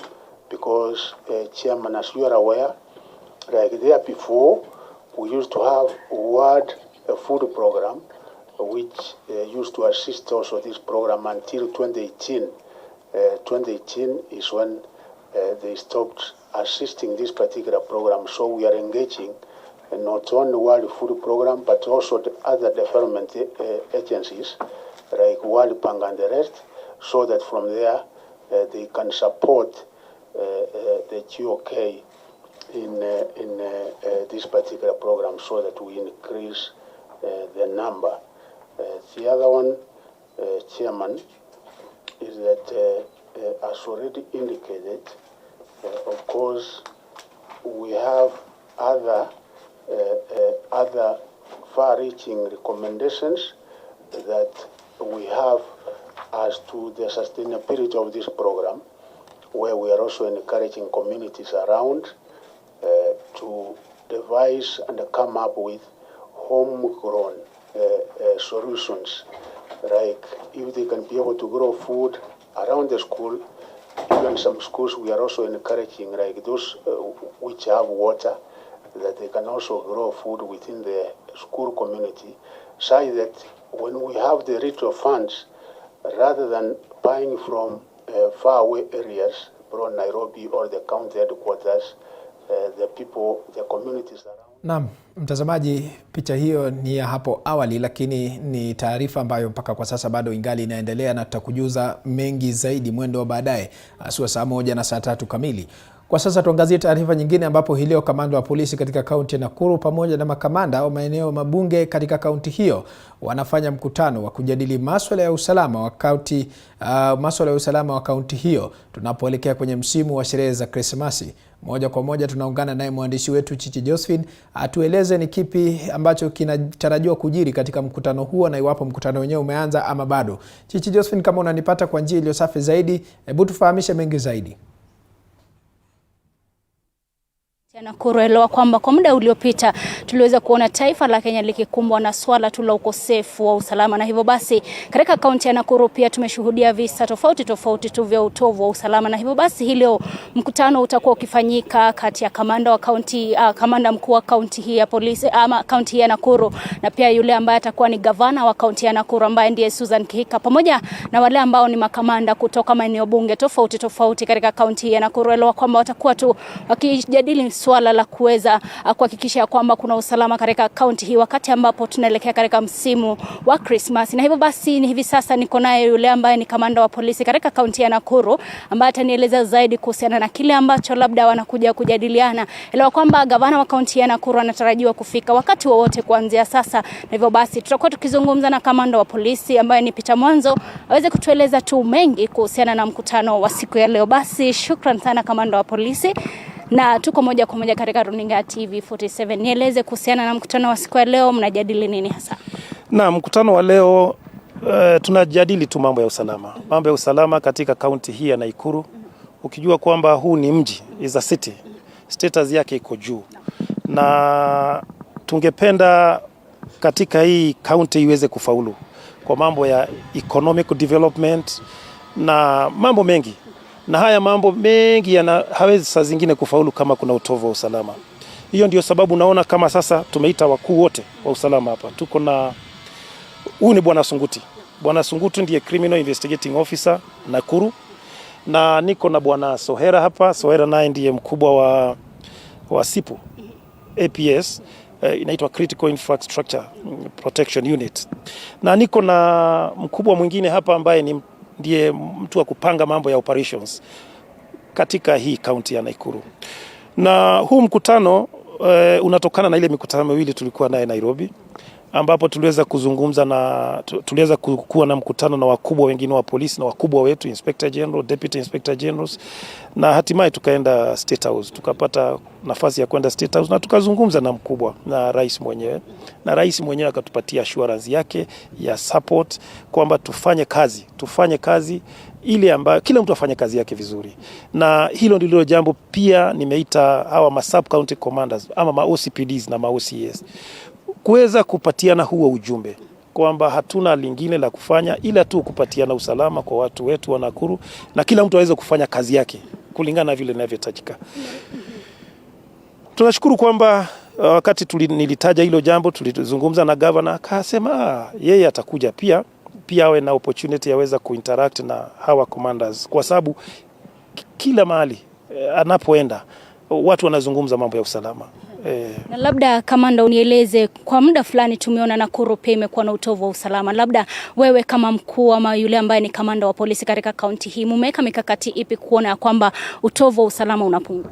because Chairman, as you are aware, like there before, we used to have a food program which used to assist also this program until 2018. 2018 is when they stopped assisting this particular program. So we are engaging not only World Food Program but also the other development agencies like World Bank and the rest, so that from there they can support the GOK in this particular program so that we increase the number. The other one, Chairman, is that as already indicated, of course, we have other far-reaching recommendations that we have as to the sustainability of this program, where we are also encouraging communities around to devise and come up with homegrown solutions. Like if they can be able to grow food around the school, even some schools we are also encouraging, like those which have water, that they can also grow food within the school community, so that when we have the little funds, rather than buying from faraway areas, from Nairobi or the county headquarters, the people, the communities around. Naam, mtazamaji, picha hiyo ni ya hapo awali, lakini ni taarifa ambayo mpaka kwa sasa bado ingali inaendelea, na tutakujuza mengi zaidi mwendo wa baadaye, aswa saa 1 na saa 3 kamili. Kwa sasa tuangazie taarifa nyingine, ambapo hii leo kamanda wa polisi katika kaunti ya Nakuru pamoja na makamanda wa maeneo mabunge katika kaunti hiyo wanafanya mkutano wa kujadili masuala ya usalama wa kaunti hiyo tunapoelekea kwenye msimu wa sherehe za Krismasi. Moja kwa moja tunaungana naye mwandishi wetu Chichi Josephine atueleze ni kipi ambacho kinatarajiwa kujiri katika mkutano huo, na iwapo mkutano wenyewe umeanza ama bado. Chichi Josephine, kama unanipata kwa njia iliyo safi zaidi, hebu tufahamishe mengi zaidi. Nakuelewa kwamba kwa muda uliopita tuliweza kuona taifa la Kenya likikumbwa na swala tu la ukosefu wa usalama, na hivyo basi katika kaunti ya Nakuru pia tumeshuhudia visa tofauti tu vya utovu wa usalama, na hivyo basi hii leo mkutano utakuwa ukifanyika kati ya kamanda wa kaunti, kamanda mkuu wa kaunti hii ya polisi ama kaunti ya Nakuru, na pia yule ambaye atakuwa ni gavana wa kaunti ya Nakuru ambaye ndiye Susan Kihika, pamoja na wale ambao ni makamanda kutoka maeneo bunge tofauti katika kaunti ya Nakuru. Elewa kwamba watakuwa tu wakijadili swala la kuweza kuhakikisha kwamba kuna usalama katika kaunti hii wakati ambapo tunaelekea katika msimu wa Christmas. Na hivyo basi ni hivi sasa niko naye yule ambaye ni kamanda wa polisi katika kaunti ya Nakuru, ambaye atanieleza zaidi kuhusiana na kile ambacho labda wanakuja kujadiliana. Elewa kwamba gavana wa kaunti ya Nakuru anatarajiwa kufika wakati wowote kuanzia sasa, na hivyo basi tutakuwa tukizungumza na kamanda wa polisi ambaye ni Peter Mwanzo aweze kutueleza tu mengi kuhusiana na mkutano wa siku ya leo. Basi shukran sana kamanda wa polisi, na tuko moja kwa moja katika runinga TV47. Nieleze kuhusiana na mkutano wa siku ya leo, mnajadili nini hasa? Na mkutano wa leo tunajadili tu mambo ya usalama. Mambo ya usalama katika kaunti hii ya Nakuru. Ukijua kwamba huu ni mji, is a city. Status yake iko juu. Na tungependa katika hii kaunti iweze kufaulu. kwa mambo ya economic development na mambo mengi. Na haya mambo mengi hawezi saa zingine kufaulu kama kuna utovu wa usalama. Hiyo ndio sababu naona kama sasa tumeita wakuu wote wa usalama hapa. Tuko na huyu ni Bwana Sunguti. Bwana Sunguti ndiye Criminal Investigating Officer Nakuru. Na niko na Bwana Sohera hapa. Sohera naye ndiye mkubwa wa SIPO APS, inaitwa Critical Infrastructure Protection Unit. Na niko na mkubwa mwingine hapa ambaye ndiye mtu wa kupanga mambo ya operations katika hii county ya Nakuru. Na huu mkutano unatokana na ile mikutano miwili tulikuwa naye Nairobi, ambapo tuliweza kuwa na mkutano na wakubwa wengine wa polisi na wakubwa wetu, Inspector General, Deputy Inspector Generals, na hatimaye tukaenda State House. Tukapata nafasi ya kwenda State House na tukazungumza na mkubwa na rais mwenyewe. Na rais mwenyewe akatupatia assurance yake ya support kwamba tufanye kazi ile ambayo kila mtu afanye kazi yake vizuri. Na hilo ndilo jambo pia nimeita hawa sub county commanders ama OCPDs na OCS kuweza kupatiana huo ujumbe kwamba hatuna lingine la kufanya ila tu kupatiana usalama kwa watu wetu wa Nakuru, na kila mtu aweze kufanya kazi yake kulingana na vile inavyohitajika. Tunashukuru kwamba wakati nilitaja hilo jambo, tulizungumza na governor, akasema yeye atakuja pia awe na opportunity yaweza kuinteract na hawa commanders, kwa sababu kila mahali anapoenda watu wanazungumza mambo ya usalama. Na labda kamanda, unieleze, kwa muda fulani tumeona Nakuru pia imekuwa na utovu wa usalama. Labda wewe kama mkuu ama yule ambaye ni kamanda wa polisi katika kaunti hii, mmeweka mikakati ipi kuona kwamba utovu wa usalama unapungua?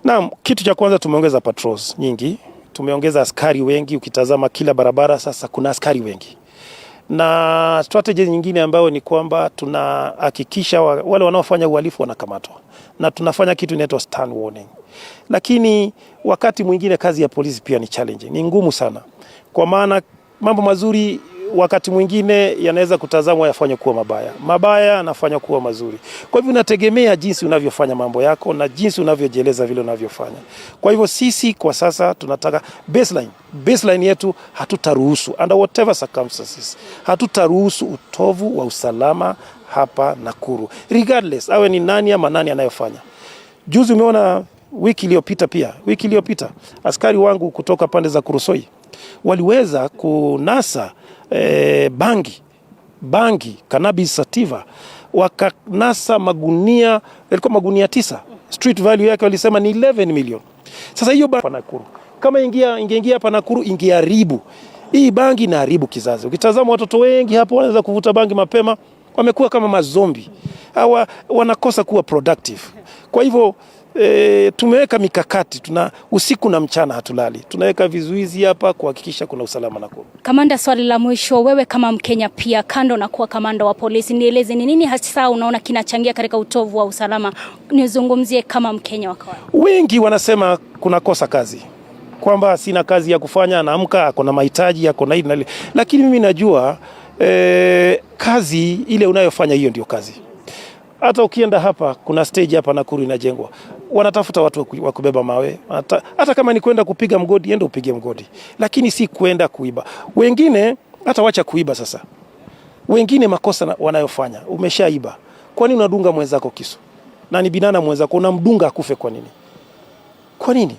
Naam, kitu cha kwanza tumeongeza patrols nyingi, tumeongeza askari wengi. Ukitazama kila barabara sasa kuna askari wengi. Na strategy nyingine ambayo ni kwamba tunahakikisha wale wanaofanya uhalifu wanakamatwa. Na tunafanya kitu inaitwa stern warning. Lakini wakati mwingine kazi ya polisi pia ni challenging, ni ngumu sana. Kwa maana mambo mazuri wakati mwingine yanaweza kutazamwa yafanye kuwa mabaya. Mabaya yanafanya kuwa mazuri. Kwa hivyo unategemea jinsi unavyofanya mambo yako na jinsi unavyojieleza vile unavyofanya. Kwa hivyo sisi kwa sasa tunataka baseline yetu, hatutaruhusu under whatever circumstances, hatutaruhusu utovu wa usalama hapa Nakuru, regardless awe ni nani ama nani anayofanya. Juzi umeona wiki iliyopita askari wangu kutoka pande za Kurusoi waliweza kunasa bangi cannabis sativa, wakanasa magunia 9. Street value yake walisema ni 11 million. Sasa hiyo hapa Nakuru kama ingeingia hapa Nakuru ingeharibu hii bangi, na haribu kizazi. Ukitazama watoto wengi hapo wanaweza kuvuta bangi mapema, wamekuwa kama mazombi, hawa wanakosa kuwa productive. Kwa hivyo tumeweka mikakati, usiku na mchana hatulali, tunaweka vizuizi hapa kuhakikisha kuna usalama Nakuru. Kamanda, swali la mwisho, wewe kama Mkenya pia kando na kuwa kamanda wa polisi, nieleze ni nini hasa unaona kinachangia katika utovu wa usalama? Nizungumzie kama Mkenya wa kawaida. Wengi wanasema kuna kosa kazi, kwamba sina kazi ya kufanya, naamka akona mahitaji yako na hili, lakini mimi najua kazi ile unayofanya hiyo ndio kazi. Hata ukienda hapa kuna stage hapa Nakuru inajengwa, wanatafuta watu wa kubeba mawe. Hata kama ni kwenda kupiga mgodi, enda upige mgodi, lakini si kwenda kuiba. Wengine hata wacha kuiba sasa, wengine makosa wanayofanya, umeshaiba, kwa nini unadunga mwenzako kisu? Na ni binadamu mwenzako, unamdunga akufe kwa nini? Kwa nini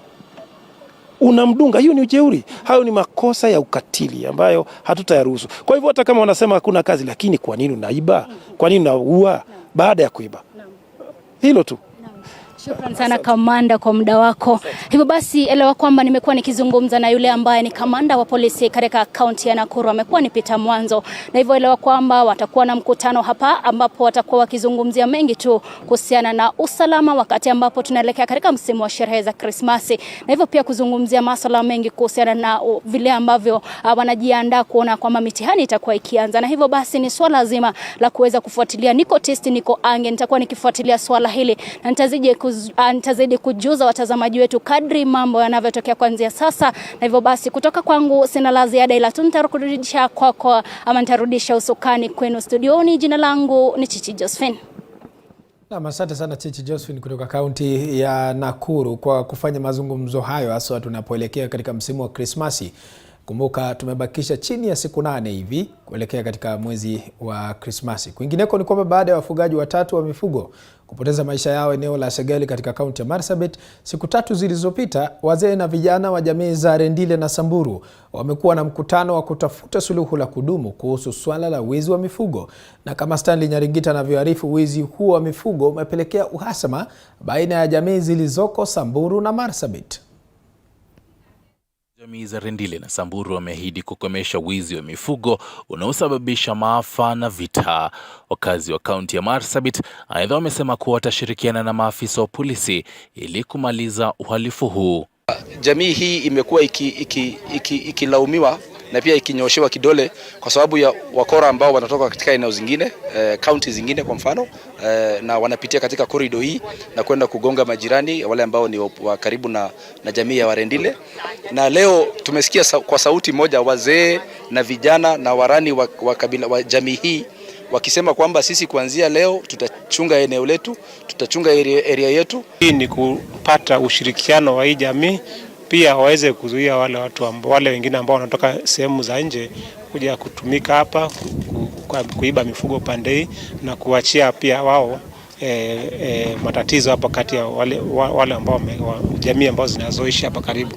unamdunga? Hiyo ni ujeuri, hayo ni makosa ya ukatili ambayo hatutayaruhusu. Kwa hivyo hata kama wanasema hakuna kazi, lakini kwa nini unaiba? Kwa nini unaua baada ya kuiba? Hilo tu. Shukrani sana kamanda kwa muda wako. Hivyo basi elewa kwamba nimekuwa nikizungumza na yule ambaye ni kamanda wa polisi katika kaunti ya Nakuru, amekuwa ni Peter Mwanzo, na hivyo elewa kwamba watakuwa na mkutano hapa ambapo watakuwa wakizungumzia mengi tu kuhusiana na usalama wakati ambapo tunaelekea katika msimu wa sherehe za Krismasi, na hivyo pia kuzungumzia masuala mengi kuhusiana na vile ambavyo wanajiandaa kuona kwamba mitihani itakuwa ikianza. Na hivyo basi ni swala zima la kuweza kufuatilia. Niko testi, niko ange, nitakuwa nikifuatilia swala hili na nitazidi kujuza watazamaji wetu kadri mambo yanavyotokea kuanzia sasa. Na hivyo basi kutoka kwangu sina la ziada, ila tu nitarudisha kwako ama nitarudisha usukani kwenu studioni. Jina langu ni Chichi Josephine. Na asante sana Chichi Josephine kutoka kaunti ya Nakuru kwa kufanya mazungumzo hayo, hasa tunapoelekea katika msimu wa Krismasi. Kumbuka tumebakisha chini ya siku 8 hivi kuelekea katika mwezi wa Krismasi. Kwingineko ni kwamba baada ya wafugaji watatu wa mifugo kupoteza maisha yao eneo la Segel katika kaunti ya Marsabit siku 3 zilizopita, wazee na vijana wa jamii za Rendile na Samburu wamekuwa na mkutano wa kutafuta suluhu la kudumu kuhusu swala la wizi wa mifugo. Na kama Stanley Nyaringita anavyoarifu, wizi huo wa mifugo umepelekea uhasama baina ya jamii zilizoko Samburu na Marsabit. Jamii za Rendile na Samburu wameahidi kukomesha wizi wa mifugo unaosababisha maafa na vita. Wakazi wa kaunti ya Marsabit aidha wamesema kuwa watashirikiana na maafisa wa polisi ili kumaliza uhalifu huu. Jamii hii imekuwa ikilaumiwa na pia ikinyoshewa kidole kwa sababu ya wakora ambao wanatoka katika eneo zingine, county zingine kwa mfano, na wanapitia katika corridor hii na kwenda kugonga majirani wale ambao ni wa karibu na jamii ya Warendile. Na leo tumesikia kwa sauti moja wazee na vijana na warani wa kabila wa jamii hii wakisema kwamba sisi kuanzia leo tutachunga eneo letu, tutachunga area yetu. Hii ni kupata ushirikiano wa hii jamii, pia waweze kuzuia wale wengine ambao wanatoka sehemu za nje kuja kutumika hapa kuiba mifugo pande hii na kuachia pia wao matatizo hapa kati ya wale ambao jamii ambao zinazoishi hapa karibu.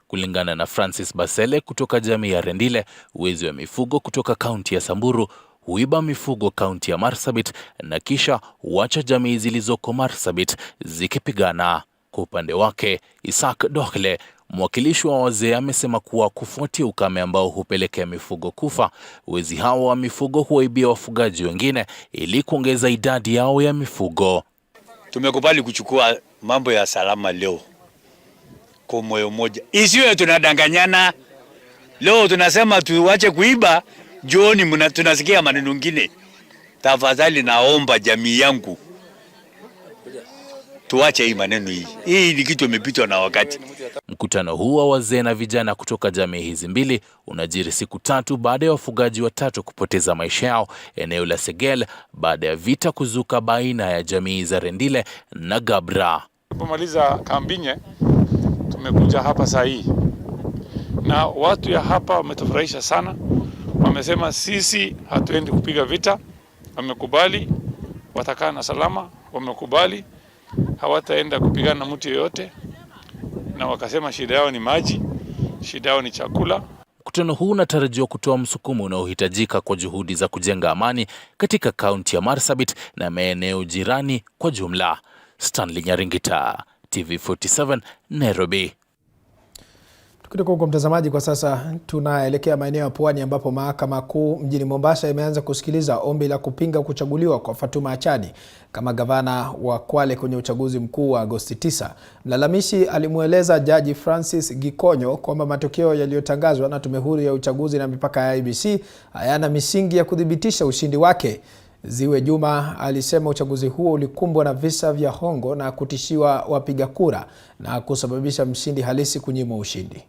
Kulingana na Francis Basele kutoka jamii ya Rendile, wizi wa mifugo kutoka kaunti ya Samburu huiba mifugo kaunti ya Marsabit na kisha huacha jamii zilizoko Marsabit zikipigana. Kwa upande wake, Isaac Dokle, mwakilishi wa wazee, amesema kuwa kufuatia ukame ambao hupelekea mifugo kufa, wezi hao wa mifugo huwaibia wafugaji wengine ili kuongeza idadi yao ya mifugo. Tumekubali kuchukua mambo ya salama leo kwa moyo mmoja. Isiwe tunadanganyana. Leo tunasema tuache kuiba, jioni tunasikia maneno mengine. Tafadhali naomba jamii yangu tuache hii maneno hii. Hii ni kitu imepitwa na wakati. Mkutano huu wa wazee na vijana kutoka jamii hizi mbili unajiri siku 3 baada ya wafugaji watatu kupoteza maisha yao eneo la Segel baada ya vita kuzuka baina ya jamii za Rendile na Gabra. Tumemaliza Kambinye, tumekuja hapa saa hii. Na watu ya hapa wametufurahisha sana. Wamesema sisi hatuendi kupiga vita. Wamekubali watakaa na salama, wamekubali hawataenda kupigana na mtu yeyote, na wakasema shida yao ni maji, shida yao ni chakula. Mkutano huu unatarajiwa kutoa msukumo unaohitajika kwa juhudi za kujenga amani katika kaunti ya Marsabit na maeneo jirani kwa jumla. Stanley Nyaringita, TV47, Nairobi. Tukitoka kwa mtazamaji, kwa sasa tunaelekea maeneo ya Pwani ambapo mahakama kuu mjini Mombasa imeanza kusikiliza ombi la kupinga kuchaguliwa kwa Fatuma Achani kama gavana wa Kwale kwenye uchaguzi mkuu wa Agosti 9. Mlalamishi alimueleza Jaji Francis Gikonyo kwamba matokeo yaliyotangazwa na Tume Huru ya Uchaguzi na Mipaka ya IEBC hayana misingi ya kudhibitisha ushindi wake. Ziwe Juma alisema uchaguzi huo ulikumbwa na visa vya hongo na kutishiwa wapiga kura na kusababisha mshindi halisi kunyimwa ushindi.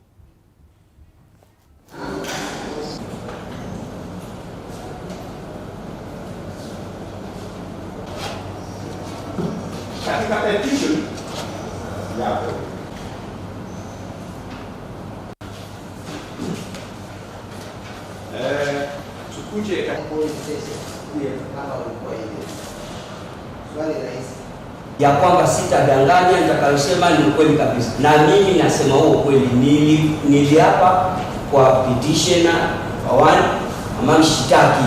ya kwamba sitadanganya, nitakayosema ni ukweli kabisa. Na mimi nasema huo kweli. Niliapa kwa petitioner wanne ama mshitaki.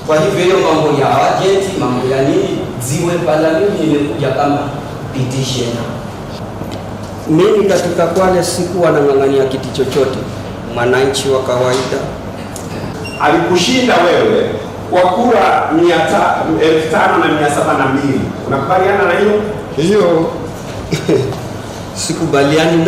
Kwa hivyo hiyo mambo ya agent, mambo ya nini ziwe pala, mimi nimekuja kama petitioner. Mimi katika Kwale sikuwa nang'ang'ania kiti chochote, mwananchi wa kawaida. Alikushinda wewe kwa kura 5,702. Unakubaliana na hiyo? Hiyo sikubaliani na